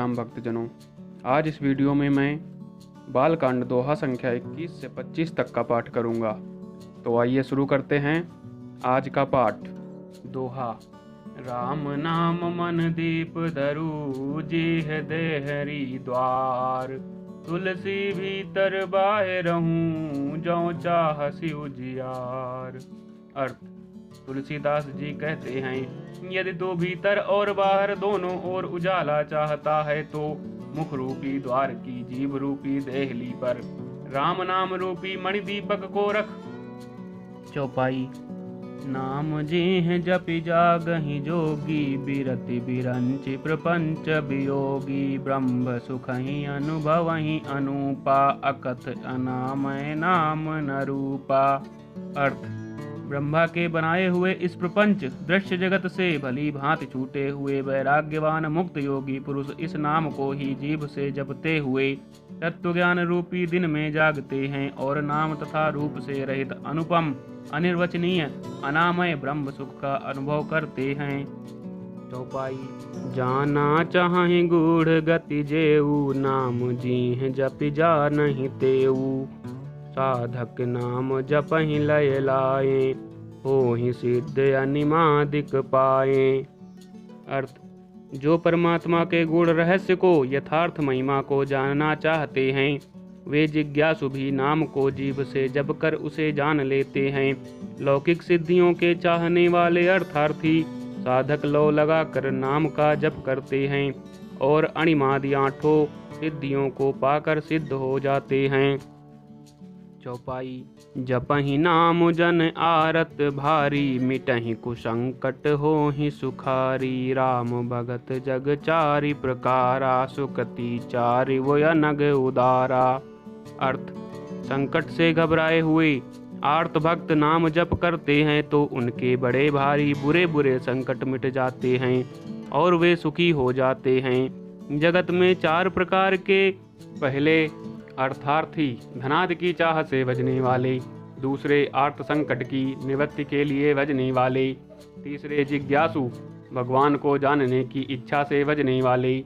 राम भक्तजनों, आज इस वीडियो में मैं बालकांड दोहा संख्या 21 से 25 तक का पाठ करूंगा। तो आइए शुरू करते हैं आज का पाठ। दोहा। राम नाम मन दीप धरू, जीह देहरी द्वार। तुलसी भीतर बाहिर रहूं, जौ चाहसी उजियार। अर्थ। तुलसीदास जी कहते हैं, यदि तो भीतर और बाहर दोनों ओर उजाला चाहता है तो मुख रूपी द्वार की जीभ रूपी देहली पर राम नाम रूपी मणिदीपक को रख। चौपाई। नाम जेह जपि जागहि जोगी, बिरति बिरंचि प्रपंच वियोगी। ब्रह्म सुखहि अनुभवहि अनूपा, अकथ अनामय नाम न रूपा। अर्थ। ब्रह्मा के बनाए हुए इस प्रपंच दृश्य जगत से भली भांति छूटे हुए वैराग्यवान मुक्त योगी पुरुष इस नाम को ही जीभ से जपते हुए तत्व ज्ञान रूपी दिन में जागते हैं और नाम तथा रूप से रहित अनुपम अनिर्वचनीय अनामय ब्रह्म सुख का अनुभव करते हैं। चौपाई। जाना चाहि गूढ़ गति जेऊ, नाम जीह जपि जानहि तेऊ। साधक नाम जपहि लय लाए, होहि सिद्ध अनिमादिक पाए। अर्थ। जो परमात्मा के गूढ़ रहस्य को यथार्थ महिमा को जानना चाहते हैं वे जिज्ञासु भी नाम को जीभ से जप कर उसे जान लेते हैं। लौकिक सिद्धियों के चाहने वाले अर्थार्थी साधक लौ लगाकर नाम का जप करते हैं और अणिमादि आठों सिद्धियों को पाकर सिद्ध हो जाते हैं। चौपाई। जपहि नाम जन आरत भारी, मिटहि कुसंकट होहि सुखारी। राम भगत जग चारि प्रकारा, सुकति चारि वो अनग उदारा। अर्थ। संकट से घबराए हुए आर्त भक्त नाम जप करते हैं तो उनके बड़े भारी बुरे बुरे संकट मिट जाते हैं और वे सुखी हो जाते हैं। जगत में चार प्रकार के, पहले अर्थार्थी धनादि की चाह से भजने वाले, दूसरे आर्त संकट की निवृत्ति के लिए भजने वाले, तीसरे जिज्ञासु भगवान को जानने की इच्छा से भजने वाले,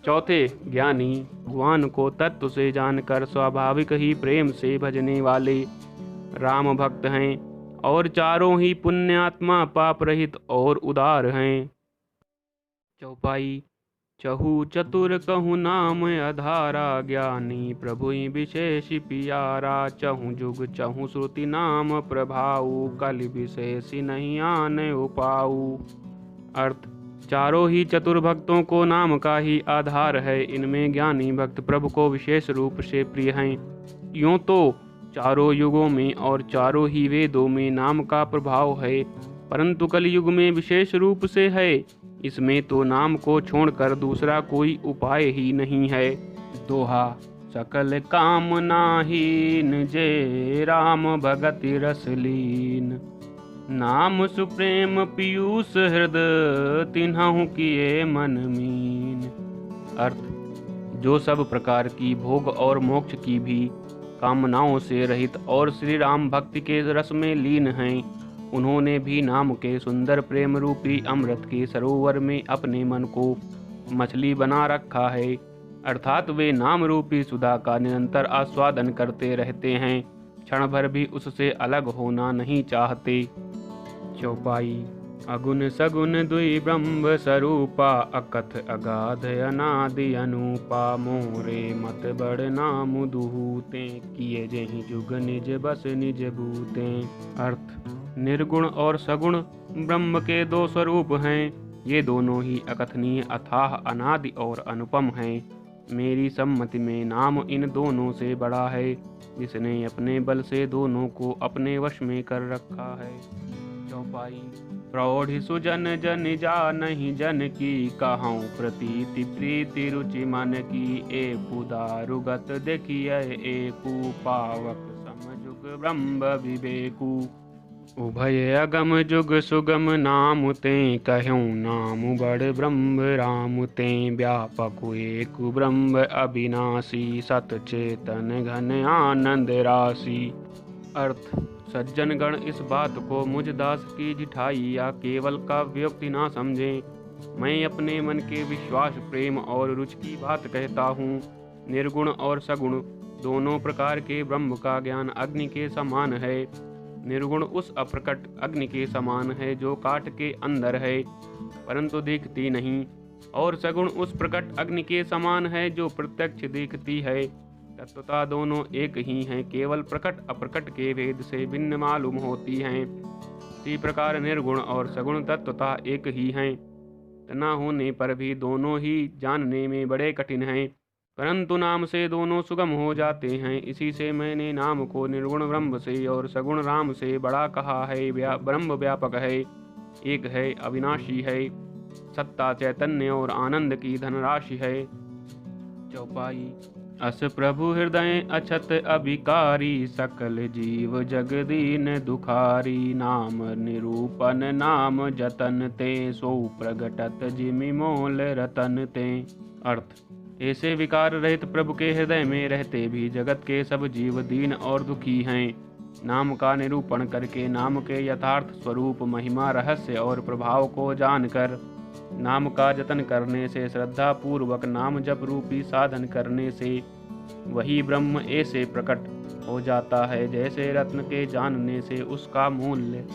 चौथे ज्ञानी भगवान को तत्व से जानकर स्वाभाविक ही प्रेम से भजने वाले राम भक्त हैं और चारों ही पुण्यात्मा पाप रहित और उदार हैं। चौपाई। चहु चतुर कहु नाम अधारा, ज्ञानी प्रभु विशेष पियारा। चहु जुग चहु श्रुति नाम प्रभाऊ, कलि विशेष नहीं आने उपाऊ। अर्थ। चारों ही चतुर भक्तों को नाम का ही आधार है। इनमें ज्ञानी भक्त प्रभु को विशेष रूप से प्रिय हैं। यूं तो चारों युगों में और चारों ही वेदों में नाम का प्रभाव है, परंतु कलयुग में विशेष रूप से है। इसमें तो नाम को छोड़कर दूसरा कोई उपाय ही नहीं है। दोहा। सकल कामनाहीन जे राम भगति रसलीन, नाम सुप्रेम पीयूष हृदय, तिन्हु किए मन मीन। अर्थ। जो सब प्रकार की भोग और मोक्ष की भी कामनाओं से रहित और श्री राम भक्ति के रस में लीन हैं, उन्होंने भी नाम के सुंदर प्रेम रूपी अमृत के सरोवर में अपने मन को मछली बना रखा है। अर्थात वे नाम रूपी सुधा का निरंतर आस्वादन करते रहते हैं, क्षण भर भी उससे अलग होना नहीं चाहते। चौपाई। अगुण सगुण दुई ब्रह्म स्वरूपा, अकथ अगाध अनादि अनूपा। मोरे मत बड़ नाम दुहूते, किए जहि जुग निज बस निज भूते। अर्थ। निर्गुण और सगुण ब्रह्म के दो स्वरूप हैं। ये दोनों ही अकथनीय अथाह अनादि और अनुपम हैं। मेरी सम्मति में नाम इन दोनों से बड़ा है, जिसने अपने बल से दोनों को अपने वश में कर रखा है। चौपाई। प्रौढ़ सुजन जन जानहि जन की, कहूँ प्रतीति प्रीति रुचि मन की। एकु दारुगत देखिए एकु, पावक समझुग ब्रह्म विवेकु। उभय अगम जुग सुगम नाम ते, कहूँ नाम बड़ ब्रह्म राम ते। व्यापक एक ब्रह्म अविनाशी, सत चेतन घन आनंद राशि। अर्थ। सज्जन गण इस बात को मुझ दास की जिठाई या केवल काव्योक्ति ना समझें, मैं अपने मन के विश्वास, प्रेम और रुचि की बात कहता हूँ। निर्गुण और सगुण दोनों प्रकार के ब्रह्म का ज्ञान अग्नि के समान है। निर्गुण उस अप्रकट अग्नि के समान है जो काठ के अंदर है परंतु दिखती नहीं, और सगुण उस प्रकट अग्नि के समान है जो प्रत्यक्ष दिखती है। तत्वतः दोनों एक ही हैं, केवल प्रकट अप्रकट के भेद से भिन्न मालूम होती हैं। इसी प्रकार निर्गुण और सगुण तत्वतः एक ही हैं, न होने पर भी दोनों ही जानने में बड़े कठिन हैं, परंतु नाम से दोनों सुगम हो जाते हैं। इसी से मैंने नाम को निर्गुण ब्रह्म से और सगुण राम से बड़ा कहा है। ब्रह्म व्यापक है, एक है, अविनाशी है, सत्ता, चैतन्य और आनंद की धनराशि है। चौपाई। अस प्रभु हृदय अछत अभिकारी, सकल जीव जगदीन दुखारी। नाम निरूपन नाम जतन ते, सो प्रगटत जिमि मोल रतन ते। अर्थ। ऐसे विकार रहित प्रभु के हृदय में रहते भी जगत के सब जीव दीन और दुखी हैं। नाम का निरूपण करके, नाम के यथार्थ स्वरूप, महिमा, रहस्य और प्रभाव को जानकर, नाम का जतन करने से, श्रद्धा पूर्वक नाम जप रूपी साधन करने से वही ब्रह्म ऐसे प्रकट हो जाता है जैसे रत्न के जानने से उसका मूल्य।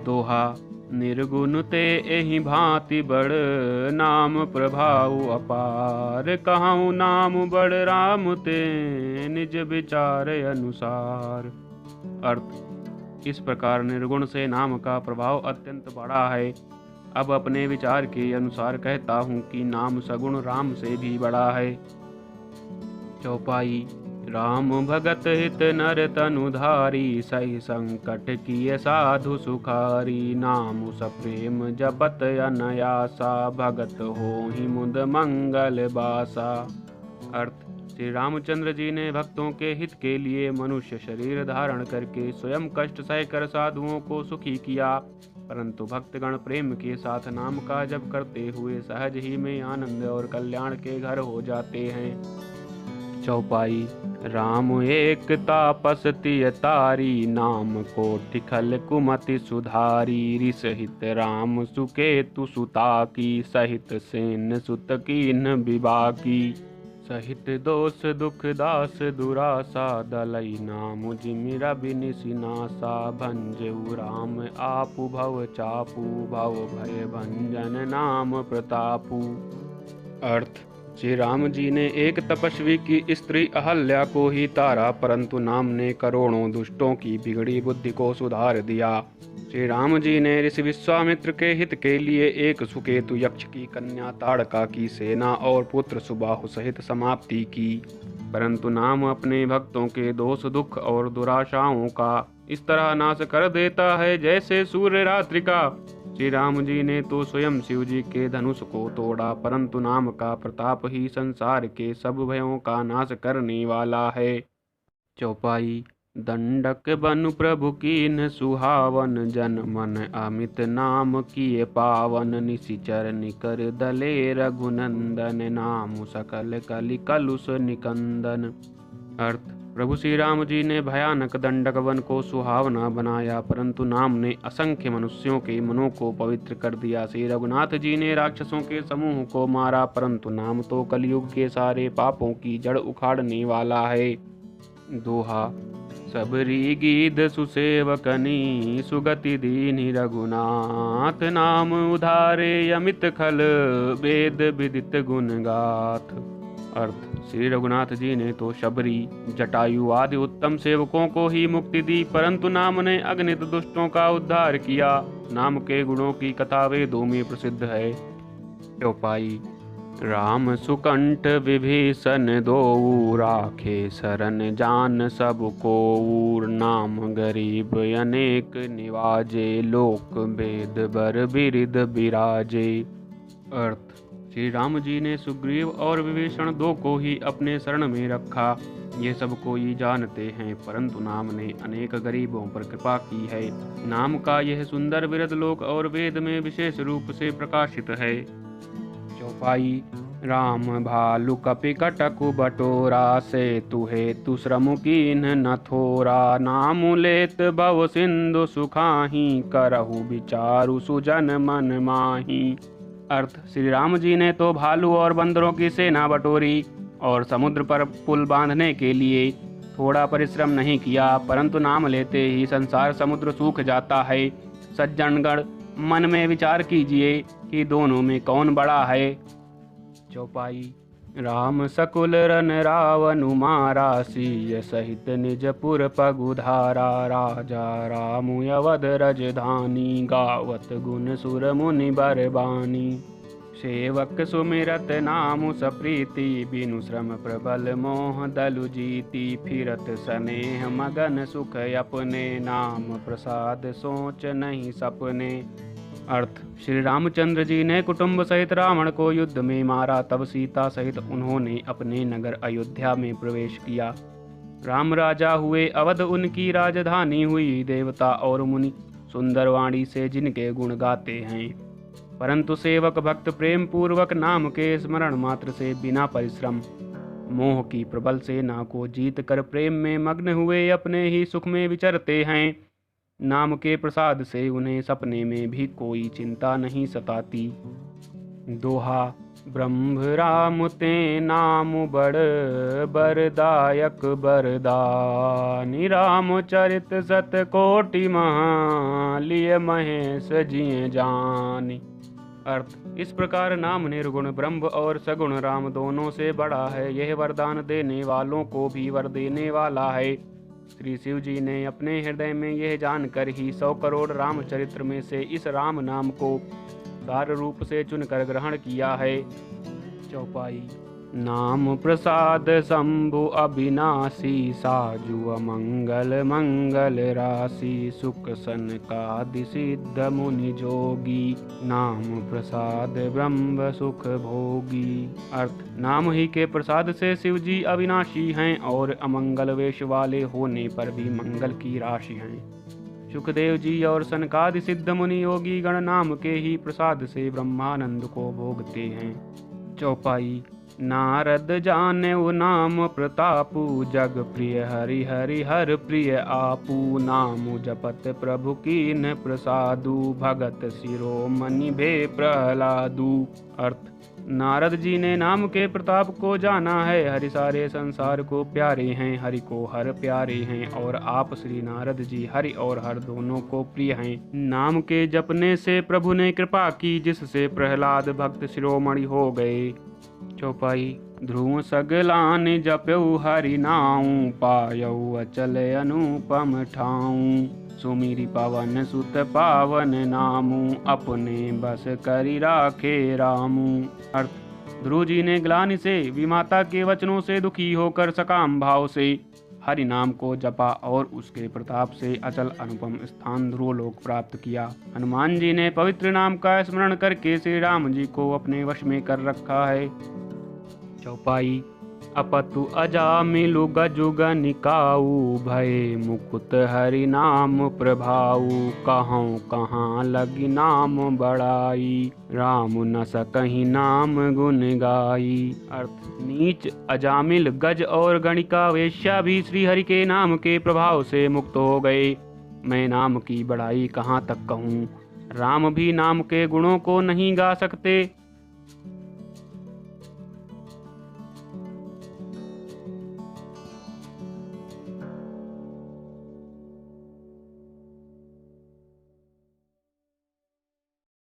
दोहा। निर्गुण ते एहि भांति बड़, नाम प्रभाव अपार। कहूँ नाम बड़ राम ते, निज विचार अनुसार। अर्थ। इस प्रकार निर्गुण से नाम का प्रभाव अत्यंत बड़ा है। अब अपने विचार के अनुसार कहता हूँ कि नाम सगुण राम से भी बड़ा है। चौपाई। राम भगत हित नर तनुधारी, सही संकट किए साधु सुखारी। नाम सप्रेम जपत अनयासा, भगत होहि मुद मंगल बासा। अर्थ। श्री रामचंद्र जी ने भक्तों के हित के लिए मनुष्य शरीर धारण करके स्वयं कष्ट सहकर साधुओं को सुखी किया, परंतु भक्तगण प्रेम के साथ नाम का जप करते हुए सहज ही में आनंद और कल्याण के घर हो जाते हैं। चौपाई। राम एक तापस तिय तारी, नाम कोटि खल कुमति सुधारी। रिसहित राम सुकेतु सुता की, सहित सेन सुत कीन विबाकी। सहित दोष दुख दास दुरासा, दलई नाम जिमि रवि निसिनासा। भंजऊ राम आपु भव चापू, भव भय भंजन नाम प्रतापू। अर्थ। श्री राम जी ने एक तपस्वी की स्त्री अहल्या को ही तारा, परंतु नाम ने करोड़ों दुष्टों की बिगड़ी बुद्धि को सुधार दिया। श्री राम जी ने ऋषि विश्वामित्र के हित के लिए एक सुकेतु यक्ष की कन्या ताड़का की सेना और पुत्र सुबाहु सहित समाप्ति की, परंतु नाम अपने भक्तों के दोष दुख और दुराशाओं का इस तरह नाश कर देता है जैसे सूर्य रात्रि का। श्री राम जी ने तो स्वयं शिव जी के धनुष को तोड़ा, परंतु नाम का प्रताप ही संसार के सब भयों का नाश करने वाला है। चौपाई। दंडक बनु प्रभु कीन सुहावन, जन मन अमित नाम किए पावन। निशिचर निकर दले रघुनंदन, नाम सकल कलि कलुष निकंदन। अर्थ। प्रभु श्री राम जी ने भयानक दंडक वन को सुहावना बनाया, परंतु नाम ने असंख्य मनुष्यों के मनों को पवित्र कर दिया। श्री रघुनाथ जी ने राक्षसों के समूह को मारा, परंतु नाम तो कलयुग के सारे पापों की जड़ उखाड़ने वाला है। दोहा। सबरी गीध सुसेवकनी, सुगति दीनि रघुनाथ। नाम उधारे अमित खल, वेद विदित गुण गाथ। अर्थ। श्री रघुनाथ जी ने तो शबरी, जटायु आदि उत्तम सेवकों को ही मुक्ति दी, परंतु नाम ने अगणित दुष्टों का उद्धार किया। नाम के गुणों की कथा वेदों में प्रसिद्ध है। चौपाई। राम सुकंठ विभीषण दोऊ, राखे शरण जान सब कोऊ। नाम गरीब अनेक निवाजे, लोक भेद बर बिरिद बिराजे। अर्थ। श्री राम जी ने सुग्रीव और विभीषण दो को ही अपने शरण में रखा, ये सब कोई जानते हैं, परंतु नाम ने अनेक गरीबों पर कृपा की है। नाम का यह सुंदर बिरद लोक और वेद में विशेष रूप से प्रकाशित है। चौपाई। राम भालु कपि कटकु बटोरा, से तुहे तु श्रम कीन न थोरा। नाम लेत भव सिंधु सुखाही, करहु विचारु सुजन मन माही। अर्थ, श्री राम जी ने तो भालू और बंदरों की सेना बटोरी और समुद्र पर पुल बांधने के लिए थोड़ा परिश्रम नहीं किया, परंतु नाम लेते ही संसार समुद्र सूख जाता है। सज्जनगण, मन में विचार कीजिए कि दोनों में कौन बड़ा है। चौपाई। राम सकुल रन रावनु मारा, सीय सहित निजपुर पगुधारा। राजा राम अवध रजधानी, गावत गुण सुर मुनि बरबानी। सेवक सुमिरत नाम सप्रीति, बिनु श्रम प्रबल मोह दलु जीति। फिरत स्नेह मगन सुख अपने, नाम प्रसाद सोच नहीं सपने। अर्थ, श्री रामचंद्र जी ने कुटुंब सहित रावण को युद्ध में मारा, तब सीता सहित उन्होंने अपने नगर अयोध्या में प्रवेश किया। राम राजा हुए, अवध उनकी राजधानी हुई। देवता और मुनि सुंदर वाणी से जिनके गुण गाते हैं, परंतु सेवक भक्त प्रेम पूर्वक नाम के स्मरण मात्र से बिना परिश्रम मोह की प्रबल सेना को जीत कर प्रेम में मग्न हुए अपने ही सुख में विचरते हैं। नाम के प्रसाद से उन्हें सपने में भी कोई चिंता नहीं सताती। दोहा। ब्रह्म राम ते नाम बड़ बरदायक बरदानी। राम चरित सत कोटि महा, लिय महेश जिय जानी। अर्थ, इस प्रकार नाम निर्गुण ब्रह्म और सगुण राम दोनों से बड़ा है। यह वरदान देने वालों को भी वर देने वाला है। श्री शिव जी ने अपने हृदय में यह जानकर ही 100 करोड़ रामचरित्र में से इस राम नाम को सार रूप से चुनकर ग्रहण किया है। चौपाई। नाम प्रसाद शंभु अविनाशी, साजु अमंगल मंगल राशि। सुख सनकादि सिद्ध मुनि जोगी, नाम प्रसाद ब्रह्म सुख भोगी। अर्थ, नाम ही के प्रसाद से शिव जी अविनाशी हैं और अमंगल वेश वाले होने पर भी मंगल की राशि हैं। सुखदेव जी और सनकादि सिद्ध मुनि योगी गण नाम के ही प्रसाद से ब्रह्मानंद को भोगते हैं। चौपाई। नारद जाने नाम प्रतापु, जग प्रिय हरि हरि हर प्रिय आपू। नाम जपत प्रभु कीन प्रसादु, भगत शिरोमणि भे प्रहलादु। अर्थ, नारद जी ने नाम के प्रताप को जाना है। हरि सारे संसार को प्यारे हैं, हरि को हर प्यारे हैं, और आप श्री नारद जी हरि और हर दोनों को प्रिय हैं। नाम के जपने से प्रभु ने कृपा की, जिससे प्रहलाद भक्त शिरोमणि हो गए। चौपाई। ध्रुव सगलान जप्यऊ हरि नाऊ, पायऊ अचल अनुपम ठाऊ। सुमिरि पवन सुत पावन नामू, अपने बस करि राखे रामू। अर्थ, ध्रुव जी ने ग्लानि से विमाता के वचनों से दुखी होकर सकाम भाव से हरि नाम को जपा और उसके प्रताप से अचल अनुपम स्थान ध्रुवलोक प्राप्त किया। हनुमान जी ने पवित्र नाम का स्मरण करके श्री राम जी को अपने वश में कर रखा है। चौपाई। अपतु अजामिलु गजु गनिकाऊ, भय मुकुत हरि नाम प्रभाऊ। कहूँ कहाँ लगी नाम बड़ाई, राम न सकहि नाम गुण गाई। अर्थ, नीच अजामिल गज और गणिका वेश्या भी श्री हरि के नाम के प्रभाव से मुक्त हो गए। मैं नाम की बड़ाई कहाँ तक कहूँ। राम भी नाम के गुणों को नहीं गा सकते।